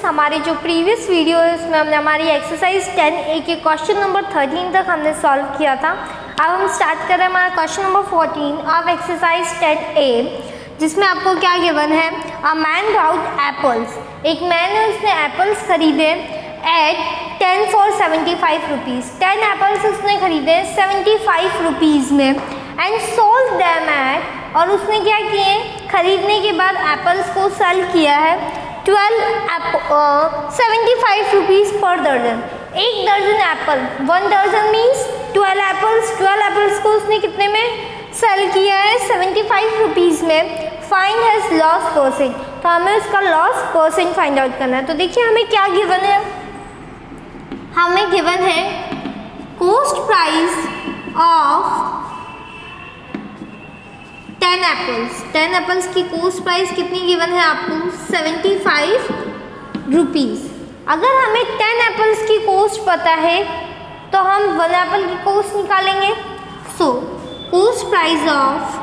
हमारे जो previous video है उसमें हमने हमारी एक्सरसाइज 10A के क्वेश्चन नंबर 13 तक हमने सॉल्व किया था। अब हम स्टार्ट कर रहे हैं हमारा question number 14 of exercise 10A, जिसमें आपको क्या गिवन है, अ मैन बाउट एप्पल्स, एक मैन है उसने एप्पल्स खरीदे एट 10 फॉर 75 रुपीज़, 10 एप्पल्स उसने खरीदे 75 रुपीज़ में एंड सोल्ड देम एट, और उसने क्या किए, खरीदने के बाद एप्पल्स को सेल किया है 75 रुपीज़ पर दर्जन, एक दर्जन एप्पल, 1 दर्जन मीन्स 12 एप्पल्स, 12 एप्पल्स को उसने कितने में सेल किया है, 75 रुपीज़ में। फाइंड हिज लॉस परसेंट, तो हमें उसका लॉस परसेंट फाइंड आउट करना है। तो देखिए हमें क्या गिवन है, हमें गिवन है cost price of 10 apples, 10 apples की कॉस्ट प्राइस कितनी गिवन है आपको, 75 रुपीज़। अगर हमें 10 एप्पल्स की कॉस्ट पता है तो हम 1 एप्पल की कॉस्ट निकालेंगे। So cost price of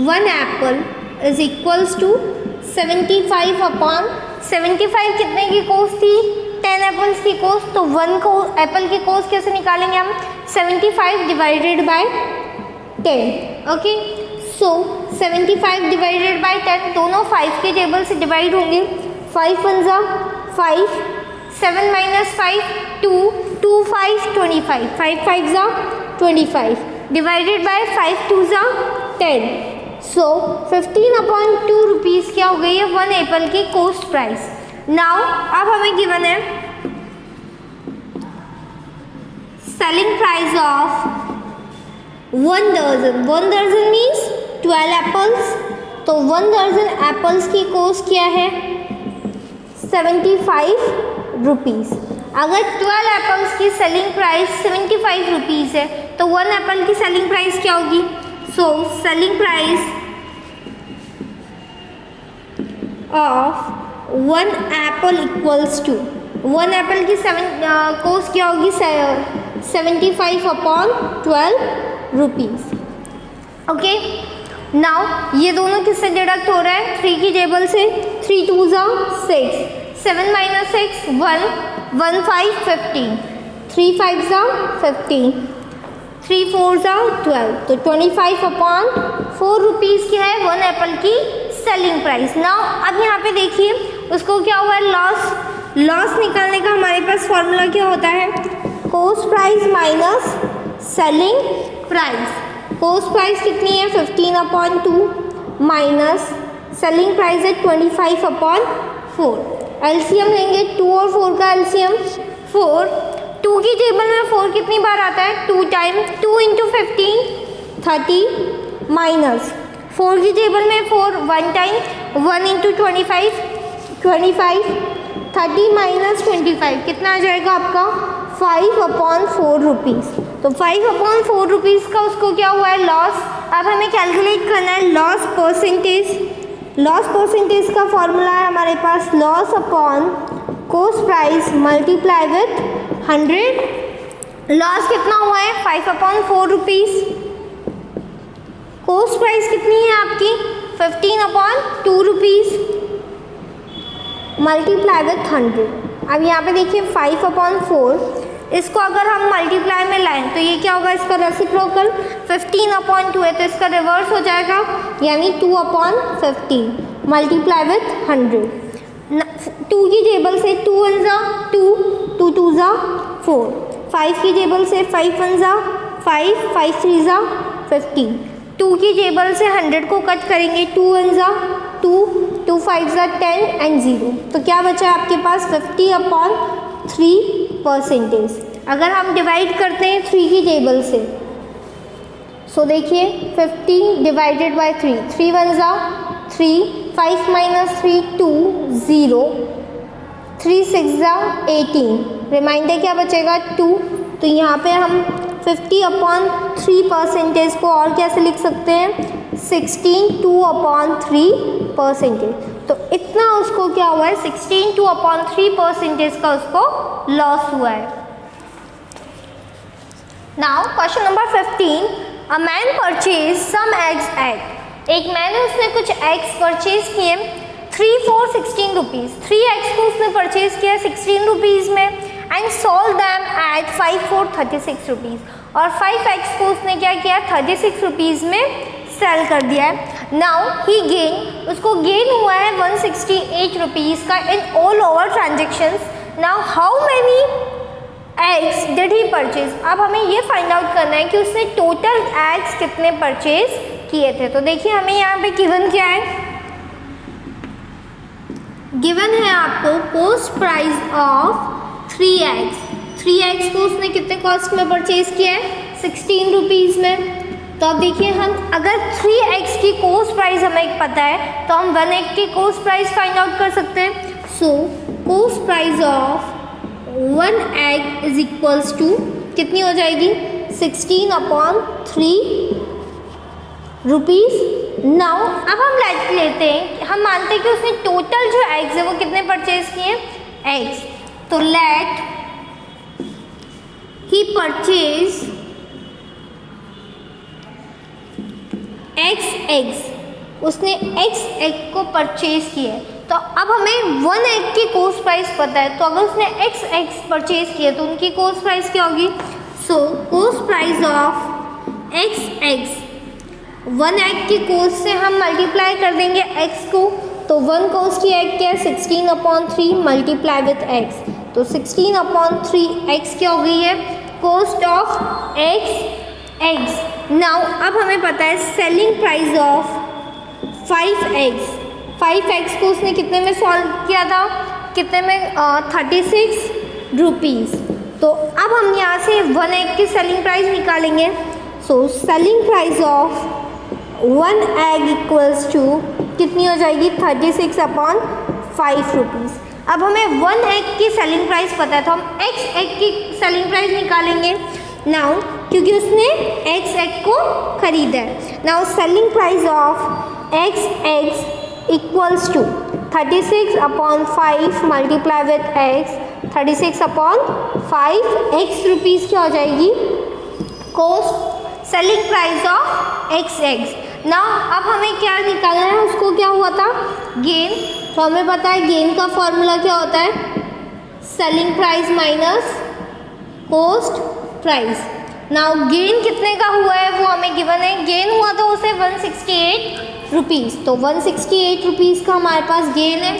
1 apple is equals to 75 upon 75 कितने की कॉस्ट थी, 10 एप्पल्स की कॉस्ट, तो 1 को एप्पल की कॉस्ट कैसे निकालेंगे हम, 75 divided by 10। Okay, so 75 divided by 10, दोनों 5 के टेबल से डिवाइड होंगे, 5 1 जा 5, 7 माइनस 5 2, 2 5 25, 5 5 जा 25 डिवाइडेड बाय 5 2 जा 10। सो 15 अपॉन 2 रुपीज़ क्या हो गई है, 1 एप्पल की कॉस्ट प्राइस। नाउ अब हमें गिवन है सेलिंग प्राइस ऑफ 1 दर्जन, 1 दर्जन मीन्स 12 एप्पल्स, तो 1 दर्जन एप्पल्स की कॉस्ट क्या है, 75 रुपीज़। अगर 12 एप्पल्स की सेलिंग प्राइस 75 रुपीज़ है तो 1 एप्पल की सेलिंग प्राइस क्या होगी, so selling price of 1 apple equals to 1 apple की कॉस्ट क्या होगी, 75 अपॉन 12 रुपीज़। ओके, नाउ ये दोनों किससे डिडक्ट हो रहा है, 3 की टेबल से, 3 2 जा 6, 7 माइनस 6 1, 1 5 15, 3 5 जा 15, 3 4 जा 12, तो 25 अपॉन 4 रुपीज़ क्या है, 1 एप्पल की सेलिंग प्राइस। नाउ अब यहाँ पे देखिए उसको क्या हुआ है, लॉस, लॉस निकालने का हमारे पास फॉर्मूला क्या होता है, cost price minus selling price. Cost price कितनी है, 15 अपॉन 2 माइनस सेलिंग प्राइस है 25 अपॉन 4। एलसीएम लेंगे, 2 और 4 का एलसीएम 4, 2 की टेबल में 4 कितनी बार आता है, 2 टाइम, 2 इंटू 15 30 माइनस 4 की टेबल में 4 1 टाइम, 1 इंटू 25 25, 30 माइनस 25 कितना आ जाएगा आपका, 5 अपॉन 4 रुपीज़। तो 5 अपॉन 4 रुपीज़ का उसको क्या हुआ है, लॉस। अब हमें कैलकुलेट करना है लॉस परसेंटेज। लॉस परसेंटेज का फॉर्मूला है हमारे पास, loss upon cost price multiply with 100। Loss कितना हुआ है, 5 अपॉन 4 रुपीज़। कॉस्ट प्राइस कितनी है आपकी, 15 अपॉन 2 रुपीज़ मल्टीप्लाई विथ 100। अब यहाँ पे देखिए 5 अपॉन 4, इसको अगर हम मल्टीप्लाई में लाएं तो ये क्या होगा, इसका रेसिप्रोकल, 15 अपॉन 2 है तो इसका रिवर्स हो जाएगा, यानी 2 अपॉन 15 मल्टीप्लाई विथ 100। 2 की टेबल से 2 1 जा 2, 2 2 जा 4, 5 की टेबल से 5 1 जा 5, 5 3 जा 15, 2 की टेबल से 100 को कट करेंगे, 2 1 जा 2, 2 5 जा 10 एंड 0, तो क्या बचा है आपके पास, 50 अपॉन 3%। अगर हम डिवाइड करते हैं 3 की टेबल से, सो देखिए 50 डिवाइडेड बाय 3, 3 1 जा 3, 5 माइनस 3 2 0, 3 6 जा 18, रिमाइंडर क्या बचेगा 2। तो यहाँ पे हम 50 अपॉन 3% को और कैसे लिख सकते हैं, 16 2 अपॉन 3%। तो इतना उसको क्या हुआ है, 16 2 अपॉन 3% का उसको लॉस हुआ है। Now question number 15, a man purchase some eggs at, एक मैन उसने कुछ एग्स परचेज किए 3 4 16 रुपीज़, 3x को उसने परचेज किया 16 रुपीज़ में and sold them at 5 4 36 rupees, और 5x को उसने क्या किया 36 रुपीज़ में सेल कर दिया है। नाउ ही गेन, उसको गेन हुआ है 168 रुपीज़ का in all over transactions. Now how many eggs did he purchase, अब हमें ये फाइंड आउट करना है कि उसने टोटल एग्स कितने परचेज किए थे। तो देखिए हमें यहाँ पे गिवन क्या है, गिवन है आपको कॉस्ट प्राइस ऑफ 3x को उसने कितने कॉस्ट में परचेज किया है 16 रुपीज़ में। तो अब देखिए हम अगर 3x की कॉस्ट प्राइस हमें पता है तो हम 1x की कॉस्ट प्राइस फाइंड आउट कर सकते हैं। So cost price of 1 egg is equals to कितनी हो जाएगी 16/3 रुपीज़। नाउ अब हम लेते हैं, हम मानते हैं कि उसने टोटल जो एग्स है वो कितने परचेज किए एग्स। तो लेट ही परचेज x eggs, उसने x egg को परचेज किया। तो अब हमें 1 egg की कॉस्ट प्राइस पता है, तो अगर उसने x eggs परचेज किए तो उनकी कॉस्ट प्राइस क्या होगी। सो cost price of x eggs, 1 egg की कॉस्ट से हम मल्टीप्लाई कर देंगे x को, तो 1 कॉस्ट की egg क्या है 16/3 मल्टीप्लाई विथ x, तो 16/3 x क्या हो गई है cost of x eggs। Now अब हमें पता है सेलिंग प्राइस ऑफ 5x को उसने कितने में सॉल्व किया था, कितने में 36 रुपीज़। तो अब हम यहाँ से 1 egg की सेलिंग प्राइस निकालेंगे। So selling price of 1 egg equals to कितनी हो जाएगी 36/5 रुपीज़। अब हमें 1 egg की सेलिंग प्राइस पता है तो हम x egg की सेलिंग प्राइस निकालेंगे। नाउ क्योंकि उसने x egg को खरीदा है, now selling price of x eggs equals to 36/5 multiply with x, 36/5 x rupees क्या हो जाएगी cost selling price of x eggs। Now अब हमें क्या निकालना है, उसको क्या हुआ था गेन, तो हमें पता है गेन का फॉर्मूला क्या होता है selling price minus cost price. Now gain कितने का हुआ है वो हमें गिवन है, गेन हुआ तो उसे 168 रुपीज़, तो 168 रुपीज़ का हमारे पास गेन है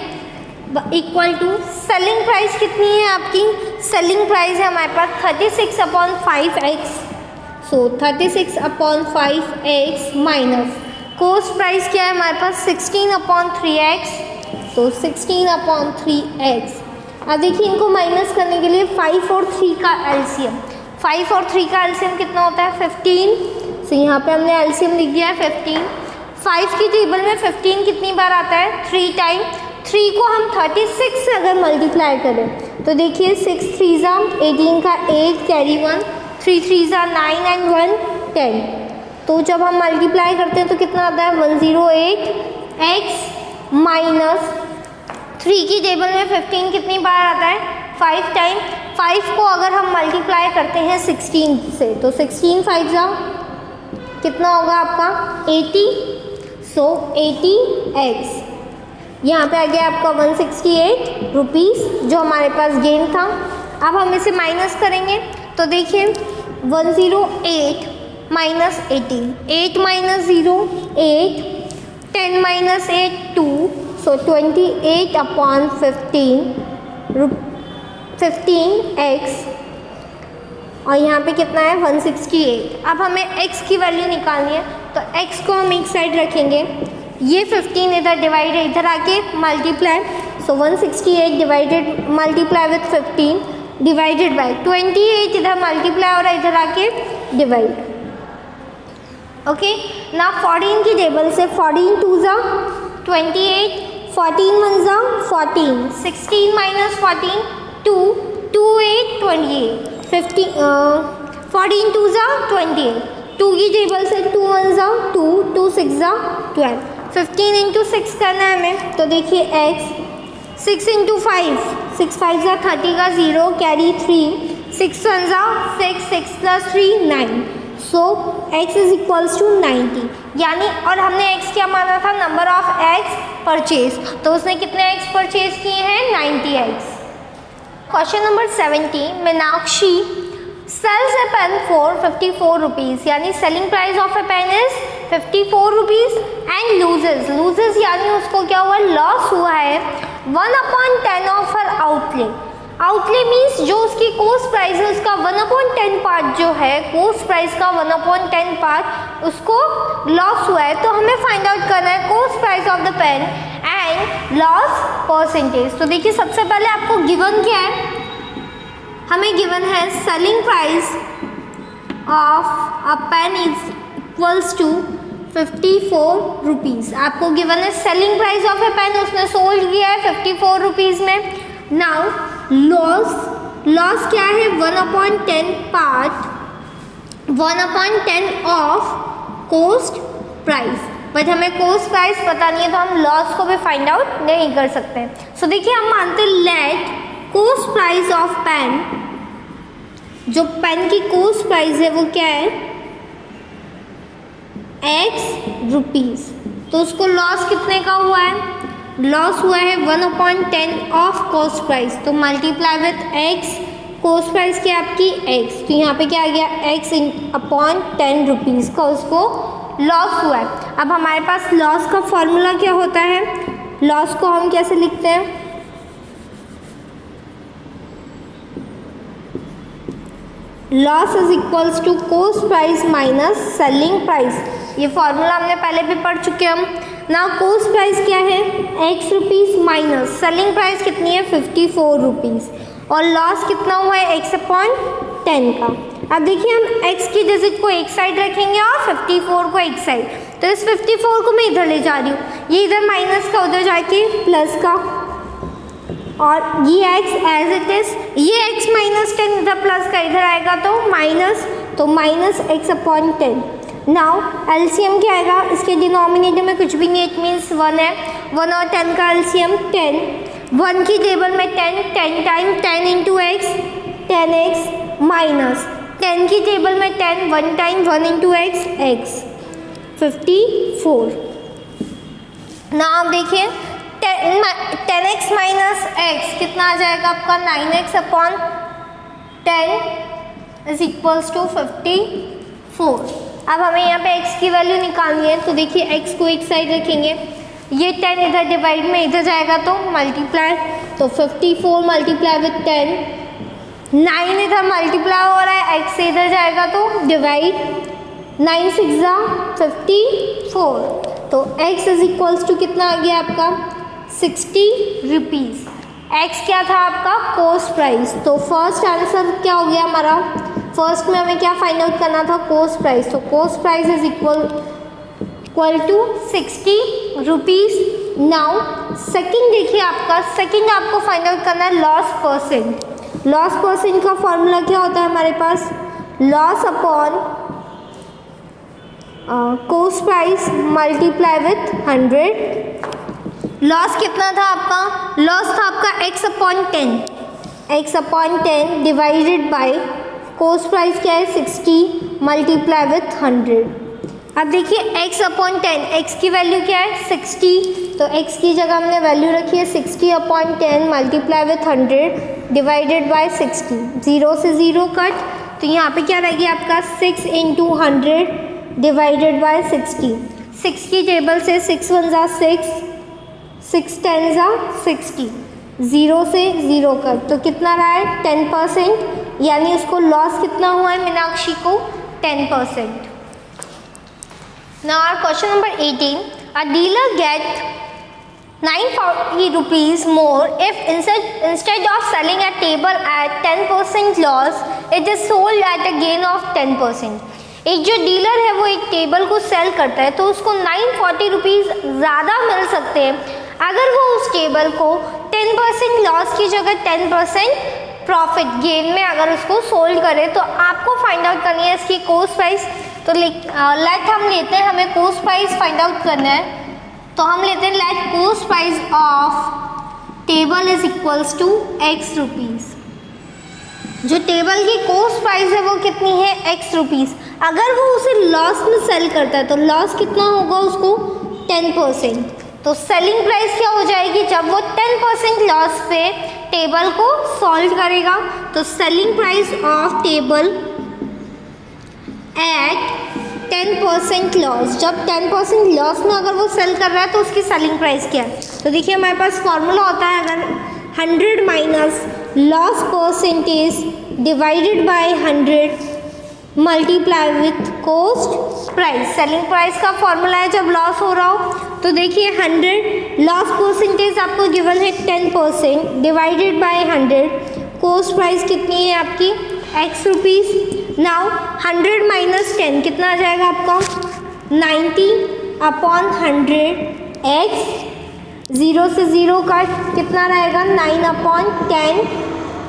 इक्वल टू सेलिंग प्राइस कितनी है आपकी, सेलिंग प्राइस है हमारे पास 36/5x, सो 36/5x माइनस कॉस्ट प्राइस क्या है हमारे पास 16/3x, तो 16/3x। अब देखिए इनको माइनस करने के लिए 5 और 3 का एलसीएम, 5 और 3 का एलसीएम कितना होता है 15, सो यहाँ पे हमने एलसीएम लिख दिया है 15। 5 की टेबल में 15 कितनी बार आता है 3 टाइम, 3 को हम 36 से अगर मल्टीप्लाई करें तो देखिए 6 3 18 का 8 कैरी 1, 3 3 9 एंड 1 10, तो जब हम मल्टीप्लाई करते हैं तो कितना आता है 108x माइनस 3 की टेबल में 15 कितनी बार आता है 5 टाइम। 5 को अगर हम मल्टीप्लाई करते हैं 16 से तो 16 5 कितना होगा आपका 80, सो 80x। यहाँ पे आ गया आपका 168 रुपीज़ जो हमारे पास गेन था। अब हम इसे माइनस करेंगे तो देखिए 108 माइनस 18, 8 माइनस 0 8, 10 माइनस 8 2, सो 28/15x, और यहाँ पे कितना है 168। अब हमें x की वैल्यू निकालनी है तो x को हम एक साइड रखेंगे, ये 15 इधर डिवाइड है, इधर आके multiply, so 168 divided multiply with 15 divided by 28, इधर मल्टीप्लाई और इधर आके डिवाइड। ओके, ना 14 की टेबल से 14 2 28, 14 1 14, 16 माइनस 14 2, 2 8 28, 14 2 28, 2 की टेबल से 2 1 2, 2 6 12, 15 इंटू 6 करना है हमें, तो देखिए x 6 इंटू 5, 6 5 30 का 0 carry 3, 6 1 6, 6 plus 3 9, so x is equals to 90, यानी और हमने x क्या माना था, नंबर ऑफ x परचेज, तो उसने कितने x परचेज किए हैं, 90x। Question number 70, Meenakshi sells a pen for 54 rupees, यानी selling price of a pen is 54 rupees and loses यानी उसको क्या हुआ, लॉस हुआ है 1/10 ऑफ हर आउटले मीन्स जो उसकी कोस्ट प्राइस है उसका 1/10 पार्ट जो है, कोस्ट प्राइस का 1/10 पार्ट उसको लॉस हुआ है। तो हमें फाइंड आउट करना है cost price of the pen and loss percentage. तो देखिए सबसे पहले आपको गिवन क्या है, हमें गिवन है selling price of a pen is equals to 54 rupees. आपको गिवन है selling price of a pen, उसने सोल्ड किया है 54 रुपीज़ में। नाउ लॉस क्या है, 1/10 part 1/10 of coast price, but हमें कोस्ट प्राइस पता नहीं है तो हम लॉस को भी फाइंड आउट नहीं कर सकते। सो देखिए हम मानते let cost price of pen, जो पेन की कोस्ट प्राइस है वो क्या है, x रुपीज़, तो उसको लॉस कितने का हुआ है, लॉस हुआ है 1/10 ऑफ कोस्ट प्राइस, तो multiply with x, coast price क्या आपकी x, तो यहाँ पे क्या आ गया x/10 रुपीज़ का उसको लॉस हुआ है। अब हमारे पास लॉस का फॉर्मूला क्या होता है, लॉस को हम कैसे लिखते हैं, loss is equals to cost price minus selling price. ये फॉर्मूला हमने पहले भी पढ़ चुके हैं हम। ना कोस्ट प्राइस क्या है, x rupees minus selling price कितनी है 54 रुपीज़, और लॉस कितना हुआ है x/10 का। अब देखिए हम x की डिजिट को एक साइड रखेंगे और 54 को एक साइड, तो इस 54 को मैं इधर ले जा रही हूँ, ये इधर माइनस का उधर जाके प्लस का, और ये x एज इट इज, ये x-10 इधर प्लस का इधर आएगा तो माइनस x/10। नाउ एलसीएम क्या आएगा, इसके डिनोमिनेटर में कुछ भी नहीं, इट मीन्स 1 है, 1 और 10 का एलसीएम 10, 1 की टेबल में 10 time 10 into x 10x minus 10 की टेबल में 10 1 टाइम 1 इंटू x 54। ना आप देखिए 10x माइनस x कितना आ जाएगा आपका 9x/10 इज इक्वल्स टू 54। अब हमें यहाँ पे x की वैल्यू निकालनी है, तो देखिए x को एक साइड रखेंगे, ये 10 इधर डिवाइड में इधर जाएगा तो मल्टीप्लाई, तो 54 मल्टीप्लाई विथ 10, 9 इधर मल्टीप्लाई हो रहा है, x से इधर जाएगा तो डिवाइड, 9 6 54, तो x इज इक्वल्स टू कितना आ गया आपका 60 रुपीज़। x क्या था आपका कोस्ट प्राइस, तो फर्स्ट आंसर क्या हो गया हमारा, फर्स्ट में हमें क्या फाइंड आउट करना था कोस्ट प्राइस, तो cost price is equal to 60 rupees. Now second देखिए आपका, सेकंड आपको फाइंड आउट करना है लॉस परसेंट। लॉस परसेंट का फॉर्मूला क्या होता है हमारे पास, loss upon cost price multiply with 100। Loss कितना था आपका, लॉस था आपका x/10 divided by coast price क्या है 60 मल्टीप्लाई विथ 100। अब देखिए x/10, x की वैल्यू क्या है 60, तो x की जगह हमने वैल्यू रखी है 60/10 मल्टीप्लाई विथ 100 डिवाइडेड बाय 60, 0 से 0 कट, तो यहाँ पे क्या रह गया आपका 6 इंटू 100 डिवाइडेड बाय 60, 6 की टेबल से 6 1 जा 6, 6 10 जा 60, 0 से 0 कट, तो कितना रहा है 10%, यानी उसको लॉस कितना हुआ है मीनाक्षी को 10%। Now our question number 18, a dealer get 940 rupees more if instead of selling a table at 10% loss, it is sold at a gain of 10%। एक जो डीलर है वो एक टेबल को सेल करता है तो उसको 940 रुपीज़ ज़्यादा मिल सकते हैं अगर वो उस टेबल को 10% लॉस की जगह 10% प्रॉफिट गेन में अगर उसको सोल्ड करे। तो आपको फाइंड आउट करनी है इसकी कोस्ट प्राइस। तो लेट हम लेते हैं, हमें कोस्ट प्राइस फाइंड आउट करना है, तो हम लेते हैं let cost price of table is equals to x rupees. जो टेबल की कॉस्ट प्राइस है वो कितनी है x रुपीज़। अगर वो उसे लॉस में सेल करता है तो लॉस कितना होगा उसको 10%। तो सेलिंग प्राइस क्या हो जाएगी जब वो 10% लॉस पे टेबल को सॉल्व करेगा। तो selling price of table at 10% loss, जब 10% लॉस में अगर वो सेल कर रहा है तो उसकी सेलिंग प्राइस क्या है। तो देखिए हमारे पास फॉर्मूला होता है, अगर 100 minus loss percentage divided by 100 multiply with cost price. Selling price का फॉर्मूला है जब लॉस हो रहा हो। तो देखिए 100 लॉस परसेंटेज आपको गिवन है 10% डिवाइडेड बाय 100, कॉस्ट प्राइस कितनी है आपकी x रुपीज़। नाउ 100 माइनस 10 कितना आ जाएगा आपका 90/100 x, 0 से 0 का कितना रहेगा 9/10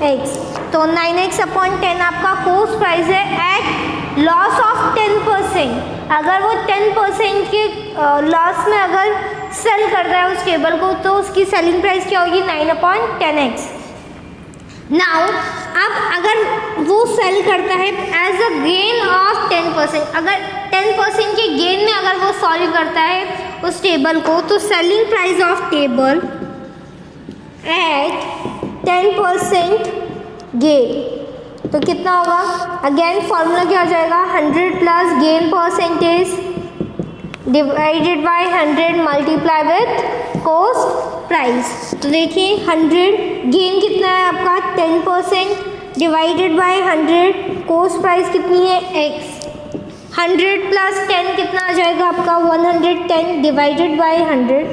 x। तो 9x/10 आपका कॉस्ट प्राइस है एट लॉस ऑफ 10%। अगर वो 10% के लॉस में अगर सेल करता है उस टेबल को तो उसकी सेलिंग प्राइस क्या होगी 9/10x। नाउ अब अगर वो सेल करता है एज अ गेन ऑफ 10%, अगर 10% के गेन में अगर वो सॉल्व करता है उस टेबल को तो selling price of table at 10% gain तो कितना होगा। अगेन फॉर्मूला क्या हो जाएगा 100 plus gain percentage divided by 100 multiply with cost price. तो देखिए 100 गेन कितना है आपका 10% डिवाइडेड बाय 100, कॉस्ट प्राइस कितनी है x। 100 प्लस 10 कितना आ जाएगा आपका 110 डिवाइडेड बाय 100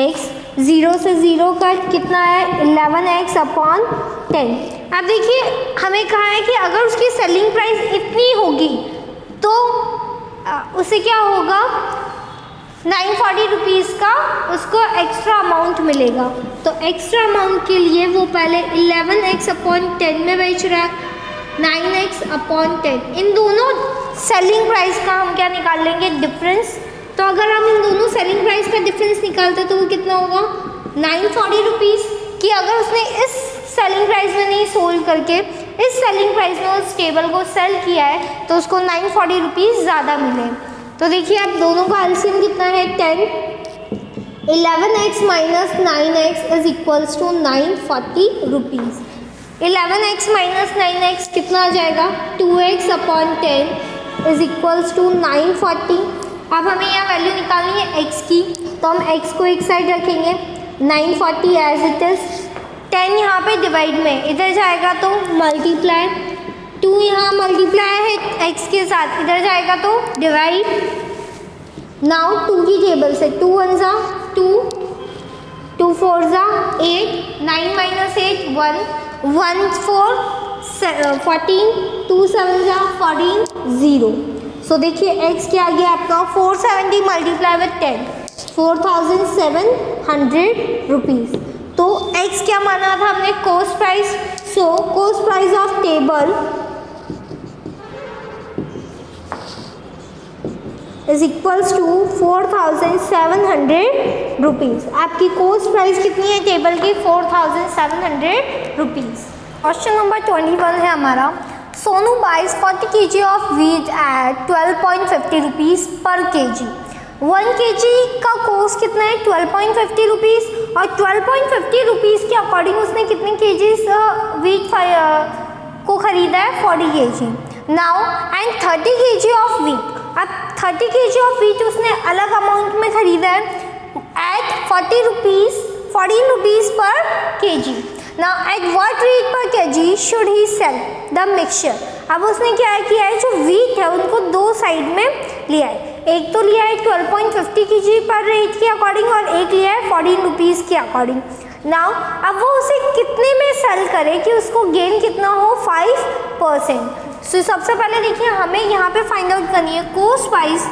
x, 0 से 0 का कितना है 11x/10। अब देखिए हमें कहा है कि अगर उसकी सेलिंग प्राइस इतनी होगी तो उसे क्या होगा 940 रुपीज़ का उसको एक्स्ट्रा अमाउंट मिलेगा। तो एक्स्ट्रा अमाउंट के लिए वो पहले 11x/10 में बेच रहा है, 9x/10। इन दोनों सेलिंग प्राइस का हम क्या निकाल लेंगे डिफरेंस। तो अगर हम इन दोनों सेलिंग प्राइस का डिफरेंस निकालते तो वो कितना होगा 940 रुपीज़ की। अगर उसने इस सेलिंग प्राइस में नहीं सोल्व करके इस सेलिंग प्राइस में उस टेबल को सेल किया है तो उसको 940 रुपीज़ ज़्यादा मिले। तो देखिए आप दोनों का एलसीएम कितना है 10, 11x minus 9x is equals to 940 rupees. 11x minus 9x कितना आ जाएगा 2x/10 इज इक्वल्स टू 940। अब हमें यहाँ वैल्यू निकालनी है x की, तो हम x को एक साइड रखेंगे, 940 एज इट इज़, 10 यहाँ पे डिवाइड में, इधर जाएगा तो मल्टीप्लाई, 2 यहाँ मल्टीप्लाई है x के साथ, इधर जाएगा तो डिवाइड। नाउ 2 की टेबल से 2 1 जा 2, 2 4 जा 8, 9 माइनस 8 1, 1 4 14, 2 7 जा 14 0। सो देखिए x क्या आ गया आपका 470 मल्टीप्लाई विथ 10, 4700 रुपीज़। तो x क्या माना था हमने cost price. So cost price of table is equals to 4700 rupees. आपकी कॉस्ट प्राइस कितनी है टेबल की 4700 रुपीज़। क्वेश्चन नंबर 21 है हमारा, Sonu buys 40 kg of wheat at 12.50 rupees per kg। 1 kg का कॉस्ट कितना है 12.50 रुपीज़ और 12.50 रुपीज़ के अकॉर्डिंग उसने कितने केजीज व्हीट को ख़रीदा है 40 kg। Now and 30 kg of wheat, अब 30 kg ऑफ व्हीट उसने अलग अमाउंट में ख़रीदा है at 14 rupees per kg। Now at what rate per kg should he sell the mixture. अब उसने क्या किया है जो व्हीट है उनको दो साइड में लिया है, एक तो लिया है 12.50 kg पर रेट के अकॉर्डिंग और एक लिया है 14 रुपीज़ के अकॉर्डिंग। नाउ अब वो उसे कितने में सेल करे कि उसको गेन कितना हो 5%। सो सबसे पहले देखिए हमें यहाँ पे फाइंड आउट करनी है कॉस्ट प्राइस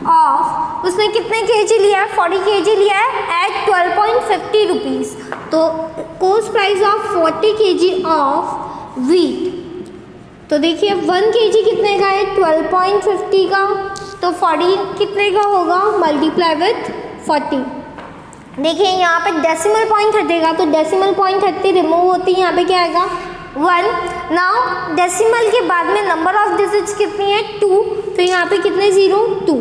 ऑफ, उसने कितने kg लिया है 40 kg लिया है एट 12.50 रुपीज़। तो cost price of 40 kg of wheat, तो देखिए 1 kg कितने का है 12.50 का, तो 40 कितने का होगा मल्टीप्लाई विथ 40। देखिए यहाँ पे डेसिमल पॉइंट हटेगा तो डेसिमल पॉइंट हटते रिमूव होती है, यहाँ पे क्या आएगा 1। नाउ डेसिमल के बाद में नंबर ऑफ डिजिट्स कितनी है 2, तो यहाँ पे कितने 0 2,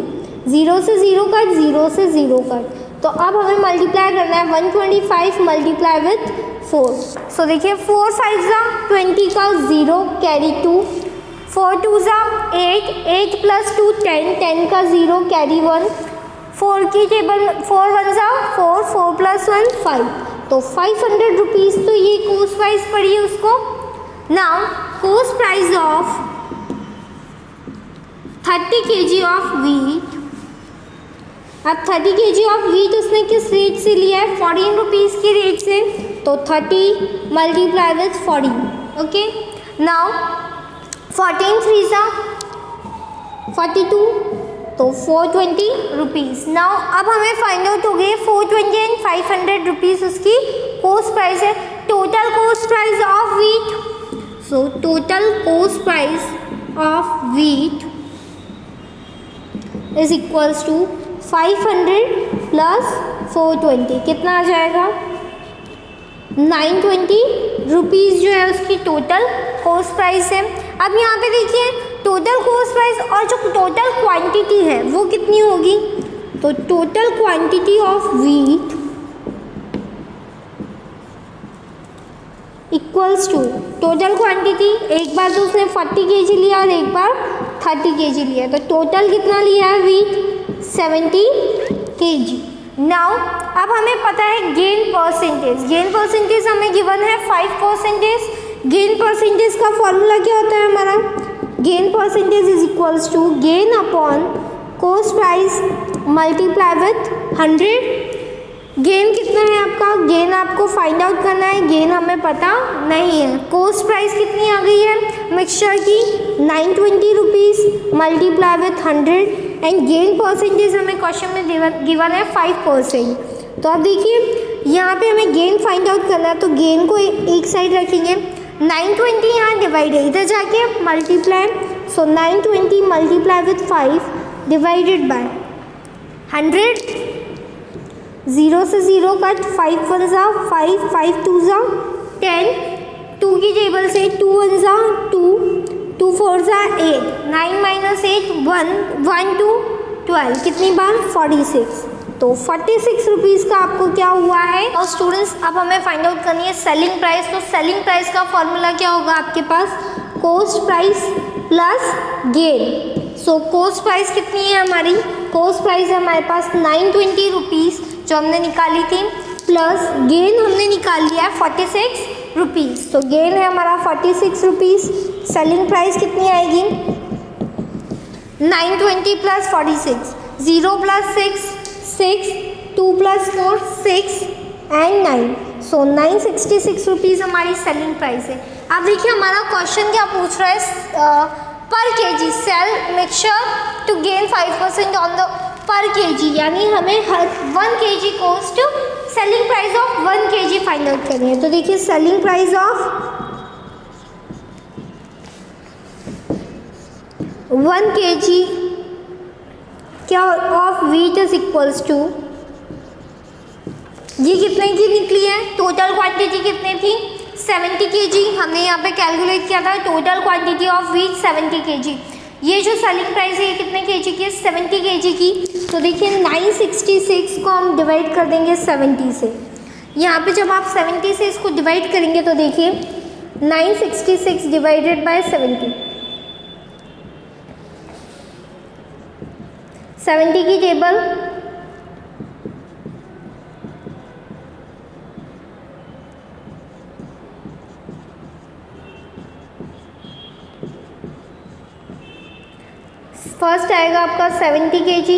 0 से 0 कट, 0 से 0 कट। तो अब हमें मल्टीप्लाई करना है 125 मल्टीप्लाई विथ 4। सो देखिए 4 5 जा 20 का 0 कैरी 2, 4 2 जा 8, 8 प्लस 2 10, 10 का 0 कैरी 1, 4 की टेबल 4 1 जा 4, 4 प्लस 1 5, तो 500 रुपीज़ तो ये कॉस्ट प्राइस पड़ी है उसको। Now cost price of 30 kg of wheat. अब 30 kg ऑफ व्हीट उसने किस रेट से लिया है 14 रुपीज़ की रेट से, तो 30 मल्टीप्लाई विथ 14। ओके, नाउ 14 3 जा 42, तो 420 रुपीज़। नाउ अब हमें फाइंड आउट हो गए 420 एंड 500 रुपीज़ उसकी कॉस्ट प्राइस है। Total cost price of wheat, so total cost price of wheat is equals to 500 plus 420, कितना आ जाएगा 920 रुपीज़ जो है उसकी टोटल कॉस्ट प्राइस है। अब यहाँ पे देखिए टोटल कॉस्ट प्राइस और जो टोटल क्वांटिटी है वो कितनी होगी, तो total quantity of wheat equals to total quantity, एक बार तो उसने 40 kg लिया और एक बार 30 kg लिया, तो टोटल कितना लिया है व्हीट 70 kg। नाउ अब हमें पता है गेन परसेंटेज, गेन परसेंटेज हमें गिवन है 5%। गेन परसेंटेज का फॉर्मूला क्या होता है हमारा, gain percentage is equals to gain upon cost price multiply with 100। Gain कितना है आपका, गेन आपको फाइंड आउट करना है, गेन हमें पता नहीं है। कॉस्ट प्राइस कितनी आ गई है मिक्सचर की 920 rupees multiply with 100 and gain percentage हमें क्वेश्चन में गिवन है 5%। तो अब देखिए यहाँ पे हमें गेन फाइंड आउट करना है, तो गेन को एक साइड रखेंगे, 920 यहाँ डिवाइड है, इधर जाके multiply, so 920 multiply with 5 divided by 100, 0 से 0 कट, 5 1 जा 5, 5 2 जा 10, 2 की टेबल से 2 1 जा 2, 2 4 जा 8, 9 माइनस 8 1, 1 2 12, कितनी बार 46, तो 46 रुपीज़ का आपको क्या हुआ है। और स्टूडेंट्स अब हमें फाइंड आउट करनी है सेलिंग प्राइस, तो सेलिंग प्राइस का फॉर्मूला क्या होगा आपके पास, cost price plus gain. So cost price कितनी है हमारी, कॉस्ट प्राइस है हमारे पास 920 रुपीज़ जो हमने निकाली थी, प्लस गेन हमने निकाल लिया है 46 रुपीज़, तो गेन है हमारा 46 रुपीज़। सेलिंग प्राइस कितनी आएगी 920 plus 46, 0 plus 6 6, 2 plus 4 6 and 9, so 966 rupees हमारी सेलिंग प्राइस है। अब देखिए हमारा क्वेश्चन क्या पूछ रहा है, per kg sell mixture to gain 5% on the per kg, यानी हमें हर 1 kg cost selling price of 1 kg find out करनी है। तो देखिए सेलिंग प्राइस ऑफ 1 kg क्या of wheat is equals to, ये कितने की निकली है, टोटल क्वांटिटी कितनी थी 70 kg, हमने यहाँ पे कैलकुलेट किया था total quantity of wheat 70 kg। ये जो सेलिंग प्राइस है ये कितने kg की है 70 kg की, तो देखिए 966 को हम डिवाइड कर देंगे 70 से, यहाँ पे जब आप 70 से इसको डिवाइड करेंगे तो देखिए 966 डिवाइडेड बाय 70 की टेबल, फर्स्ट आएगा आपका 70 kg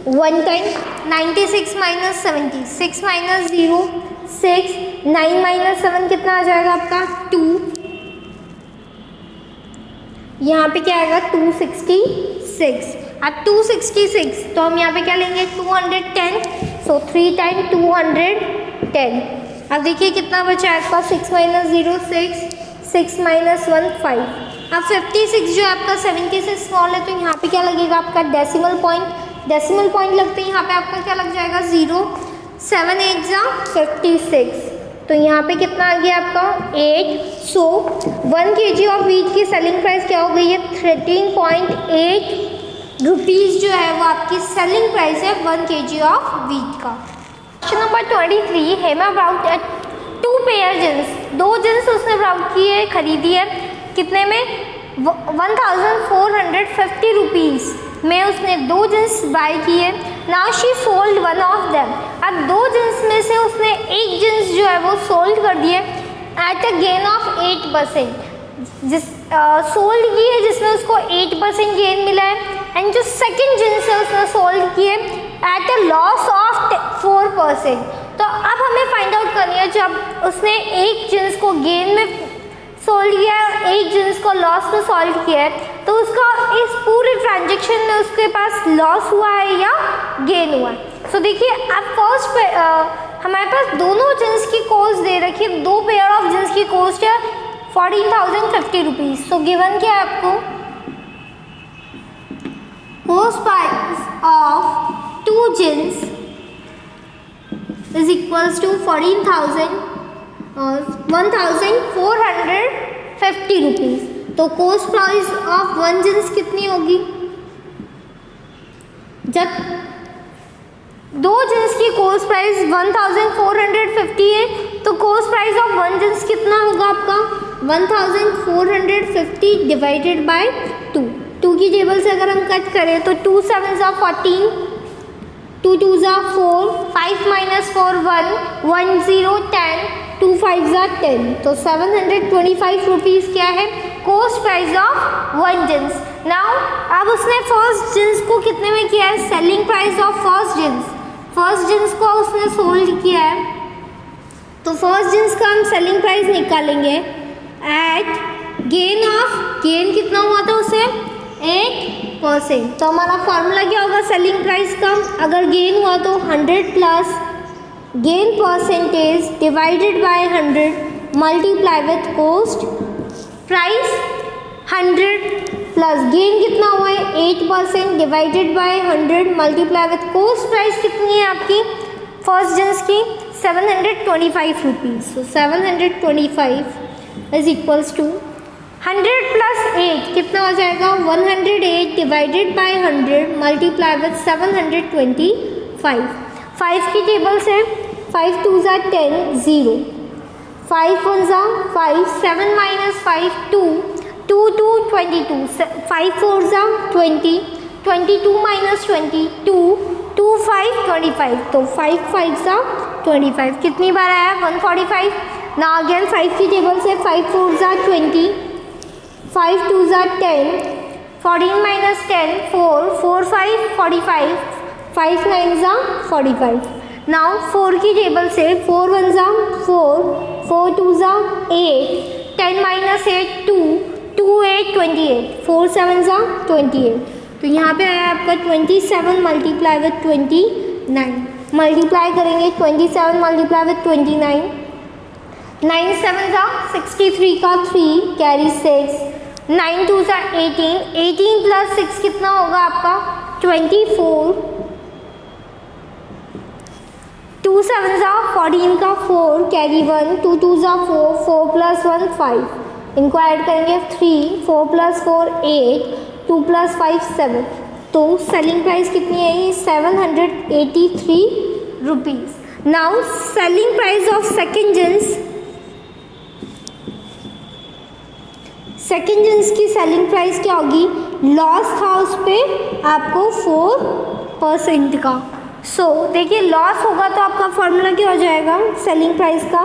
1 time, 96 minus 70, 6 minus 0 6, 9 minus 7 कितना आ जाएगा आपका 2, यहाँ पे क्या आएगा 266। अब 266 तो हम यहाँ पे क्या लेंगे 210, सो 3 टाइम 210। अब देखिए कितना बचा है आपका 6 माइनस 0 6, 6 माइनस 1 5। अब 56 जो आपका 70 से स्मॉल है तो यहाँ पे क्या लगेगा आपका डेसिमल पॉइंट लगते हैं, यहाँ पे आपका क्या लग जाएगा 0, 7 8 जा 56, तो यहाँ पे कितना आ गया आपका 8। सो 1 kg ऑफ वीट की सेलिंग प्राइस क्या हो गई है 13.8 रुपीज़ जो है वो आपकी सेलिंग प्राइस है 1 kg ऑफ वीट का। Question number 23, Hema brought 2 pair jeans, 2 jeans उसने ब्राउट की है, खरीदी है, कितने में 1450 रुपीज़ में उसने 2 जींस बाय की है। Now she sold one of them, अब 2 जींस में से उसने एक जींस जो है वो सोल्ड कर दिए एट अ गेन ऑफ 8%, जिस सोल्ड की है जिसमें उसको 8% गेन मिला है, एंड जो सेकंड जींस है उसने सोल्ड की है एट अ लॉस ऑफ 4%। तो अब हमें फाइंड आउट करनी है, जब उसने एक जींस को गेन में सोल्ड किया है, एक जींस को लॉस में सोल्ड किया है, तो उसका इस पूरे ट्रांजेक्शन में उसके पास लॉस हुआ है या गेन हुआ है। सो देखिए अब फर्स्ट पे हमारे पास दोनों जींस की कॉस्ट दे रखी है, 2 पेयर ऑफ जींस की कॉस्ट है 14,050 रुपीज़। सो गिवन क्या है आपको, cost price of 2 jeans is equals to 1,450 rupees. तो कॉस्ट प्राइस ऑफ 1 जींस कितनी होगी, जब 2 जींस की कॉस्ट प्राइस 1,450 है तो कॉस्ट प्राइस ऑफ 1 जींस कितना होगा आपका 1,450 डिवाइडेड बाय 2 की टेबल से अगर हम कट करें तो 2 7 14, 2 2 4, 5 - 4 1, 1 0 10, 2 5 10, तो 725 रुपीज़ क्या है cost price of 1 jeans. Now अब उसने फर्स्ट जींस को कितने में किया है, selling price of first jeans को उसने सोल्ड किया है, तो फर्स्ट जींस का हम सेलिंग प्राइस निकालेंगे एट गेन कितना हुआ था उसे 8%। तो हमारा फॉर्मूला क्या होगा सेलिंग प्राइस का, अगर गेन हुआ तो 100 plus gain percentage divided by 100 multiply with cost price 100 plus gain कितना हुआ है 8% divided by 100 multiply with cost price कितनी है आपकी फर्स्ट जींस की 725 rupees. So 725 is equals to 100 plus 8 कितना हो जाएगा 108 डिवाइडेड बाय 100 मल्टीप्लाई विथ 725। 5 की टेबल से 5 2 10 0, 5 1 5, 7 - 5 2, 2 2 22, 5 4 20, 22 - 20 2, 2 5 25, तो 5 5 25 कितनी बार आया 145। ना अगेन 5 की टेबल से 5 4 20, 5 2 10, 14 - 10 4, 4 5 45, 5 9 45। नाउ 4 की टेबल से 4 1 4, 4 2 8, 10 - 8 2, 2 8 28, 4 7 28। तो यहाँ पे आया आपका 27 मल्टीप्लाई विथ 29, मल्टीप्लाई करेंगे 27 मल्टीप्लाई विथ 29, 9 7 63 का 3 कैरी 6, 9 2 18, 18 प्लस 6 कितना होगा आपका 24, 2 7 14 का 4 कैरी 1, 2 2 4, 4 प्लस 1 5, इनको ऐड करेंगे 3, 4 प्लस 4 8, 2 प्लस 5 7। तो सेलिंग प्राइस कितनी है 783 rupees. Now selling price of second jeans की सेलिंग प्राइस क्या होगी, लॉस था उस पर आपको 4% का। सो देखिए लॉस होगा तो आपका फॉर्मूला क्या हो जाएगा सेलिंग प्राइस का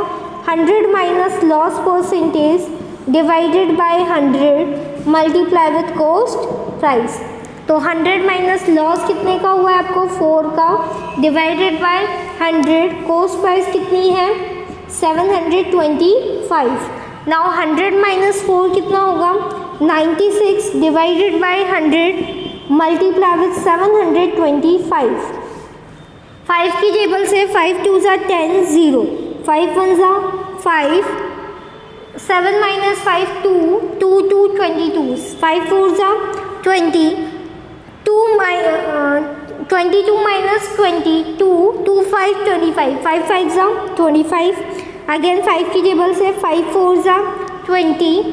100 minus loss percentage divided by 100 multiply with cost price. तो 100 माइनस लॉस कितने का हुआ है आपको 4 का डिवाइडेड बाय 100 कॉस्ट प्राइस कितनी है 725। नाउ 100 माइनस 4 कितना होगा 96 डिवाइडेड बाय 100 मल्टीप्लाई विथ 725। 5 की टेबल से 5 2 10 0, 5 1 5, 7 - 5 2, 2 2 22, 5 4 20, 22 - 20 2, 2 5 25, 5 5 25, अगेन 5 की टेबल से 5 4 ज़ा 20,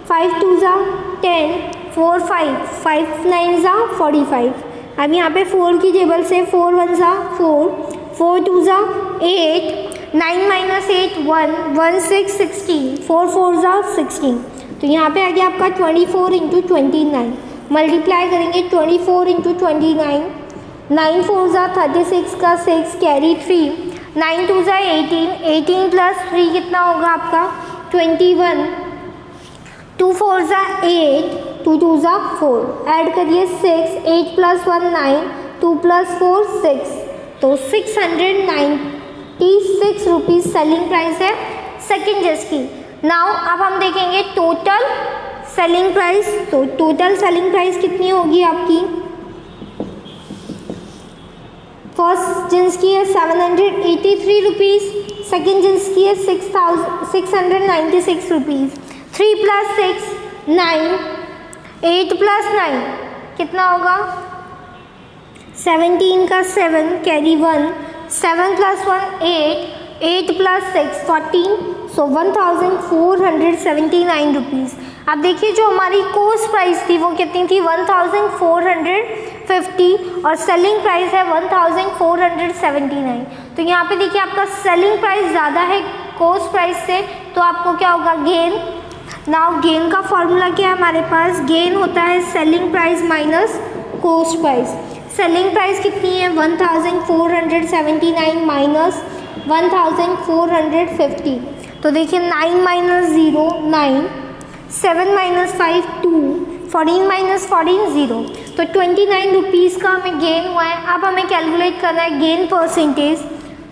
5 2 ज़ा 10, 4 5, 5 9 ज़ा 45। अब यहाँ पे 4 की टेबल से 4 1 ज़ा 4, 4 2 ज़ा 8, 9 माइनस 8 1, 1 6 16, 4 4 ज़ा 16। तो यहाँ पे आ गया आपका 24 इंटू 29। मल्टीप्लाई करेंगे 24 इंटू 29, 9 4 ज़ा 36 का 6 कैरी 3, 9 2 ज़ा 18, 18 प्लस 3 कितना होगा आपका 21, 2 4 ज़ा 8, 2 2 ज़ा 4, ऐड करिए 6, 8 प्लस 1 9, 2 प्लस 4 6, तो 696 रुपीज़ सेलिंग प्राइस है सेकेंड ड्रेस की। नाउ अब हम देखेंगे टोटल सेलिंग प्राइस। तो टोटल सेलिंग प्राइस कितनी होगी आपकी, फर्स्ट जींस की है 783 रुपीज़, सेकेंड जींस की है 696 रुपीज़। 3 प्लस 6 9, 8 प्लस 9 कितना होगा 17 का 7 कैरी 1, 7 प्लस 1 8, 8 प्लस 6 14, सो 1479 रुपीज़। अब देखिए जो हमारी कोस्ट प्राइस थी वो कितनी थी 1450 और सेलिंग प्राइस है 1479। तो यहाँ पे देखिए आपका सेलिंग प्राइस ज़्यादा है कोस्ट प्राइस से, तो आपको क्या होगा गेन। नाउ गेन का फॉर्मूला क्या है हमारे पास, गेन होता है selling price minus coast price. Selling price कितनी है 1479 माइनस 1450। तो देखिए 9 माइनस 0 9, 7 माइनस 5 2, 14 माइनस 14 0, तो 29 रुपीज़ का हमें गेन हुआ है। अब हमें कैलकुलेट करना है गेन परसेंटेज।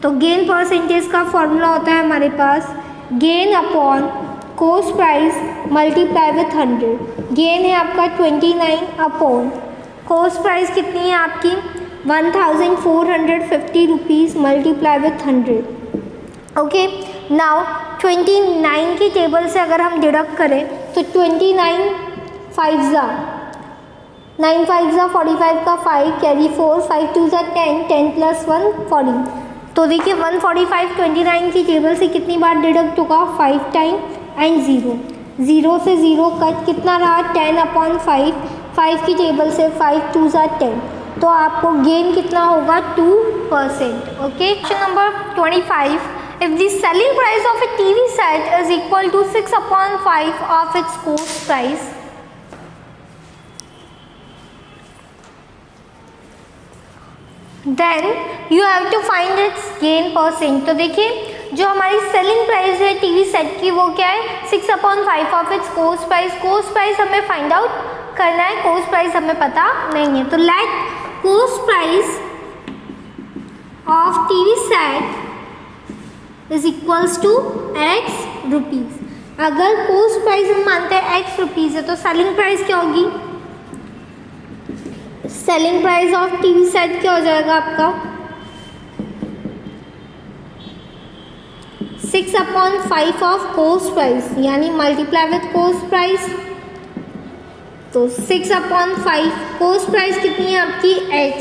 तो गेन परसेंटेज का फॉर्मूला होता है हमारे पास gain upon cost price multiply with 100। Gain है आपका 29 अपॉन कोस्ट प्राइस कितनी है आपकी 1450 rupees multiply with 100। Okay, now 29 की टेबल से अगर हम डिडक्ट करें तो 29 5 ज़ा 9 5 ज़ा 45 का 5 कैरी 4, 5 2 ज़ा 10, 10 प्लस 1 14। तो देखिए 145 29 की टेबल से कितनी बार डिडक्ट होगा 5 टाइम एंड 0, 0 से 0 कट कितना रहा 10 अपॉन 5, 5 की टेबल से 5 2 ज़ा 10, तो आपको गेन कितना होगा 2%। Okay, question number 25, if the selling price of a TV set is equal to 6/5 of its cost price, then you have to find its gain percent। तो देखिए जो हमारी सेलिंग प्राइस है टीवी सेट की वो क्या है 6/5 of its cost price. Cost price हमें फाइंड आउट करना है, कोस्ट प्राइस हमें पता नहीं है। तो let cost price of TV set is equals to x rupees. अगर कोस्ट प्राइस हम मानते हैं x रुपीज़ है तो सेलिंग प्राइस क्या होगी, selling price of TV set क्या हो जाएगा आपका 6/5 ऑफ कोस्ट प्राइस, यानी मल्टीप्लाई विथ कोस्ट प्राइस। तो 6/5 कोस्ट प्राइस कितनी है आपकी x,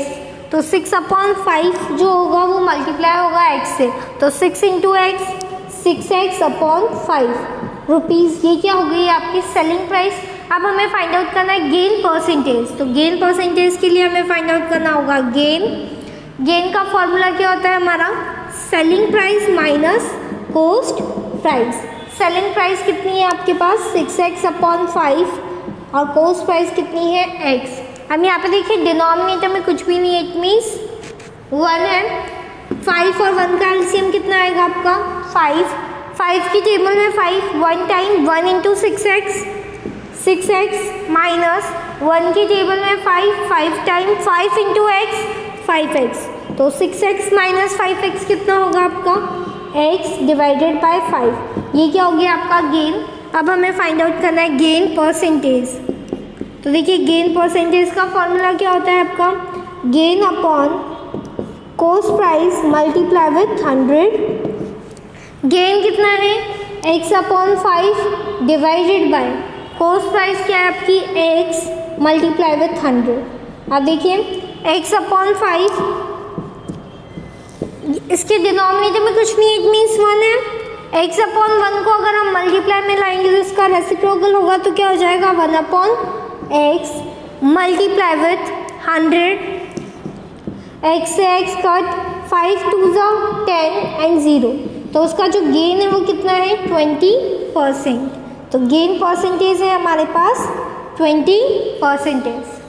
तो 6/5 जो होगा वो मल्टीप्लाई होगा x से, तो 6 इंटू एक्स 6x/5 रुपीज़। ये क्या हो गई आपकी सेलिंग प्राइस। अब हमें फाइंड आउट करना है गेन परसेंटेज। तो गेन परसेंटेज के लिए हमें फाइंड आउट करना होगा गेन का फॉर्मूला क्या होता है हमारा selling price minus coast price. Selling price कितनी है आपके पास 6x/5 और कोस्ट प्राइस कितनी है x। हम यहाँ पे देखिए डिनोमिनेटर में कुछ भी नहीं है, इट मीन्स 1 है। 5 और 1 का एलसीएम कितना आएगा आपका 5। 5 की टेबल में 5 1 टाइम 1 इंटू 6x माइनस 1 की टेबल में 5 टाइम 5 इंटू एक्स 5x, तो 6x माइनस 5x कितना होगा आपका x डिवाइडेड बाय 5। ये क्या हो गया आपका गेन। अब हमें फाइंड आउट करना है गेन परसेंटेज। तो देखिए गेन परसेंटेज का फॉर्मूला क्या होता है आपका gain upon cost price multiply with 100। Gain कितना है x/5 divided by coast price क्या है आपकी x मल्टीप्लाई विथ 100। अब देखिए x/5 इसके डिनोमिनेटर में कुछ नहीं, इट मीन्स 1 है। एक्स अपॉन 1 को अगर हम मल्टीप्लाई में लाएंगे तो इसका रेसिप्रोकल होगा, तो क्या हो जाएगा 1 upon x multiply with 100, x से एक्स कट, 5 2 10 एंड 0, तो उसका जो गेन है वो कितना है 20%। तो गेन परसेंटेज है हमारे पास 20%।